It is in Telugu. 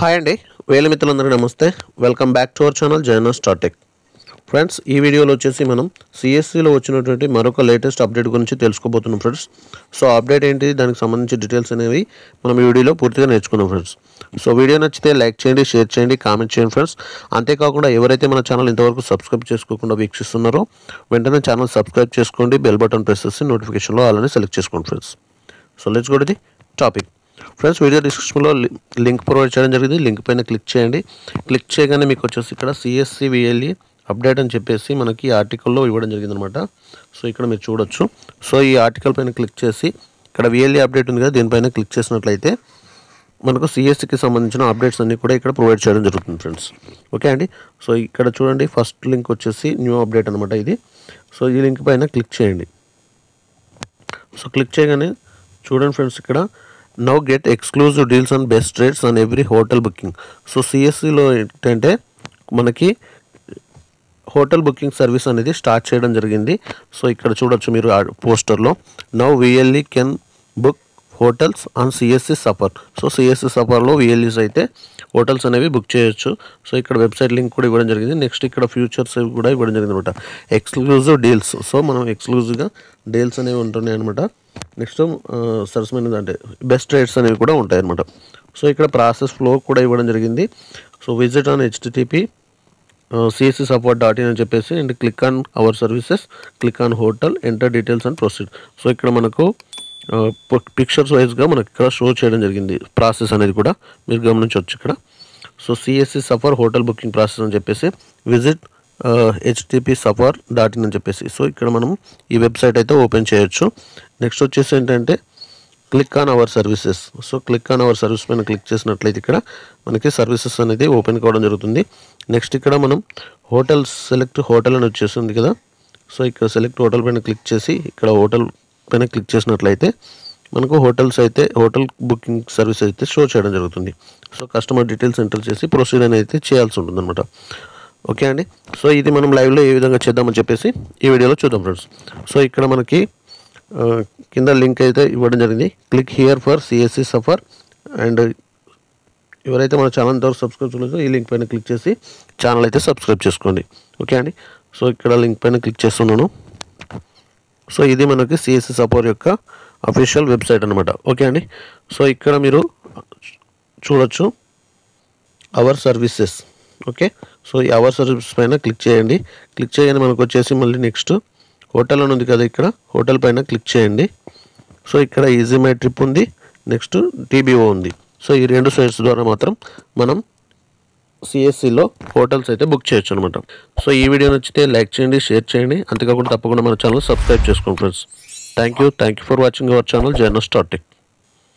హాయ్ అండి, వేల మిత్రులందరికీ నమస్తే. Welcome back to our channel Jaino Startech. Friends, ఈ వీడియోలో వచ్చేసి మనం సిఎస్సిలో వచ్చినటువంటి మరొక లేటెస్ట్ అప్డేట్ గురించి తెలుసుకోబోతున్నాం ఫ్రెండ్స్. సో అప్డేట్ ఏంటి, దానికి సంబంధించి డీటెయిల్స్ అనేవి మనం ఈ వీడియోలో పూర్తిగా నేర్చుకున్నాం ఫ్రెండ్స్. సో వీడియో నచ్చితే లైక్ చేయండి, షేర్ చేయండి, కామెంట్ చేయండి ఫ్రెండ్స్. అంతేకాకుండా ఎవరైతే మన ఛానల్ ఇంతవరకు సబ్స్క్రైబ్ చేసుకోకుండా వీక్షిస్తున్నారో వెంటనే ఛానల్ సబ్స్క్రైబ్ చేసుకోండి, బెల్ బటన్ ప్రెస్ చేసి నోటిఫికేషన్లో అలానే సెలెక్ట్ చేసుకోండి friends. So let's go to the topic. Friends, video డిస్క్రిప్షన్లో లింక్ ప్రొవైడ్ చేయడం జరిగింది. లింక్ పైన క్లిక్ చేయండి. క్లిక్ చేయగానే మీకు వచ్చేసి ఇక్కడ సిఎస్సి విఎల్ఈ అప్డేట్ అని చెప్పేసి మనకి ఆర్టికల్లో ఇవ్వడం జరిగింది అనమాట. సో ఇక్కడ మీరు చూడొచ్చు. సో ఈ ఆర్టికల్ పైన క్లిక్ చేసి ఇక్కడ విఎల్ఈ అప్డేట్ ఉంది కదా, దీనిపైన క్లిక్ చేసినట్లయితే మనకు సిఎస్సికి సంబంధించిన అప్డేట్స్ అన్నీ కూడా ఇక్కడ ప్రొవైడ్ చేయడం జరుగుతుంది ఫ్రెండ్స్. ఓకే అండి. సో ఇక్కడ చూడండి, ఫస్ట్ లింక్ వచ్చేసి న్యూ అప్డేట్ అనమాట ఇది. సో ఈ లింక్ పైన క్లిక్ చేయండి. సో క్లిక్ చేయగానే చూడండి ఫ్రెండ్స్, ఇక్కడ now get exclusive deals on best rates on every hotel booking. So సిఎస్సిలో ఏంటంటే మనకి హోటల్ బుకింగ్ సర్వీస్ అనేది స్టార్ట్ చేయడం జరిగింది. సో ఇక్కడ చూడొచ్చు మీరు పోస్టర్లో, now VLE can book hotels on CSC Safar. So సిఎస్సి సఫర్లో విఎల్ఈస్ అయితే హోటల్స్ అనేవి బుక్ చేయొచ్చు. సో ఇక్కడ వెబ్సైట్ లింక్ కూడా ఇవ్వడం జరిగింది. నెక్స్ట్ ఇక్కడ ఫ్యూచర్స్ కూడా ఇవ్వడం జరిగింది అనమాట. ఎక్స్క్లూజివ్ డీల్స్, సో మనం ఎక్స్క్లూజివ్గా డీల్స్ అనేవి ఉంటున్నాయి అనమాట. నెక్స్ట్ సరసమైనది అంటే బెస్ట్ రేట్స్ అనేవి కూడా ఉంటాయి అనమాట. సో ఇక్కడ ప్రాసెస్ ఫ్లో కూడా ఇవ్వడం జరిగింది. So visit on http cscsupport.in అని చెప్పేసి and click on our services, click on hotel, enter details and proceed. So ఇక్కడ మనకు పిక్చర్స్ వైజ్గా మనకి ఇక్కడ షో చేయడం జరిగింది. ప్రాసెస్ అనేది కూడా మీరు గమనించవచ్చు ఇక్కడ. So CSC Safar hotel booking process అని చెప్పేసి విజిట్ http://support.in అని చెప్పేసి. సో ఇక్కడ మనం ఈ వెబ్సైట్ అయితే ఓపెన్ చేయొచ్చు. నెక్స్ట్ వచ్చేసి ఏంటంటే click on our services. So click on our service పైన క్లిక్ చేసినట్లయితే ఇక్కడ మనకి సర్వీసెస్ అనేది ఓపెన్ కావడం జరుగుతుంది. నెక్స్ట్ ఇక్కడ మనం హోటల్స్ సెలెక్ట్ హోటల్ అని వచ్చేస్తుంది కదా. సో ఇక్కడ సెలెక్ట్ హోటల్ పైన క్లిక్ చేసి ఇక్కడ హోటల్ పైన క్లిక్ చేసినట్లయితే మనకు హోటల్స్ అయితే హోటల్ బుకింగ్ సర్వీస్ అయితే షో చేయడం జరుగుతుంది. సో కస్టమర్ డీటెయిల్స్ ఎంటర్ చేసి ప్రొసీడ్ అయితే చేయాల్సి ఉంటుంది అనమాట. ఓకే అండి. సో ఇది మనం లైవ్లో ఏ విధంగా చేద్దామని చెప్పేసి ఈ వీడియోలో చూద్దాం ఫ్రెండ్స్. సో ఇక్కడ మనకి కింద లింక్ అయితే ఇవ్వడం జరిగింది. Click here for CSC Safar. And ఎవరైతే మన ఛానల్ ద్వారా సబ్స్క్రైబ్ చేయలేదో ఈ లింక్ పైన క్లిక్ చేసి ఛానల్ అయితే సబ్స్క్రైబ్ చేసుకోండి. ఓకే అండి. సో ఇక్కడ లింక్ పైన క్లిక్ చేస్తున్నాను. సో ఇది మనకి సిఎస్సి సపోర్ట్ యొక్క అఫీషియల్ వెబ్సైట్ అనమాట. ఓకే అండి. సో ఇక్కడ మీరు చూడొచ్చు అవర్ సర్వీసెస్. ఓకే. సో ఈ అవర్ సర్వీస్ పైన క్లిక్ చేయండి. క్లిక్ చేయగానే మనకు వచ్చేసి మళ్ళీ నెక్స్ట్ హోటల్ అని ఉంది కదా, ఇక్కడ హోటల్ పైన క్లిక్ చేయండి. సో ఇక్కడ ఈజీ మై ట్రిప్ ఉంది, నెక్స్ట్ టీబీఓ ఉంది. సో ఈ రెండు సైట్స్ ద్వారా మాత్రం మనం సిఎస్సిలో హోటల్స్ అయితే బుక్ చేయొచ్చు అనమాట. సో ఈ వీడియో నచ్చితే లైక్ చేయండి, షేర్ చేయండి, అంతేకాకుండా తప్పకుండా మన ఛానల్ సబ్స్క్రైబ్ చేసుకోండి friends. Thank you for watching our channel Jaino Startek.